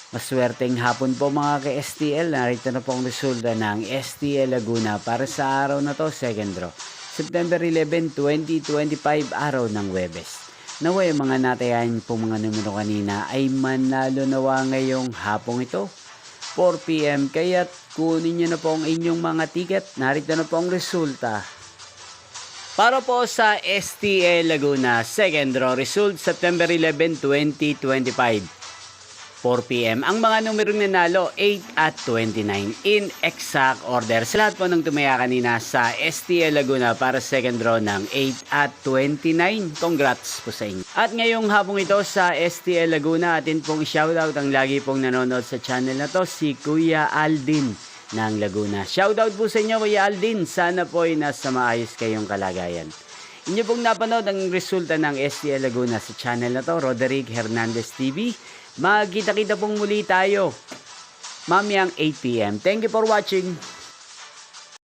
Maswerteng hapon po mga ka-STL. Narito na po ang resulta ng STL Laguna para sa araw na to, second draw. September 11, 2025, araw ng Huwebes. Naway mga natayan po mga numero kanina ay manalo nawa ngayong hapong ito. 4 PM, kaya't kunin nyo na po ang inyong mga ticket. Narito na po ang resulta. Para po sa STL Laguna, second draw result, September 11, 2025. 4 PM. Ang mga numerong nanalo, 8 at 29 in exact order. Sa lahat po ng tumaya kanina sa STL Laguna para second draw ng 8 at 29. Congrats po sa inyo. At ngayong hapong ito sa STL Laguna, atin pong shoutout ang lagi pong nanonood sa channel na to, si Kuya Aldin ng Laguna. Shoutout po sa inyo Kuya Aldin. Sana po ay nasa maayos kayong kalagayan. Inyo pong napanood ang resulta ng STL Laguna sa channel na to, Roderick Hernandez TV. Magkita-kita pong muli tayo mamayang 8 PM. Thank you for watching.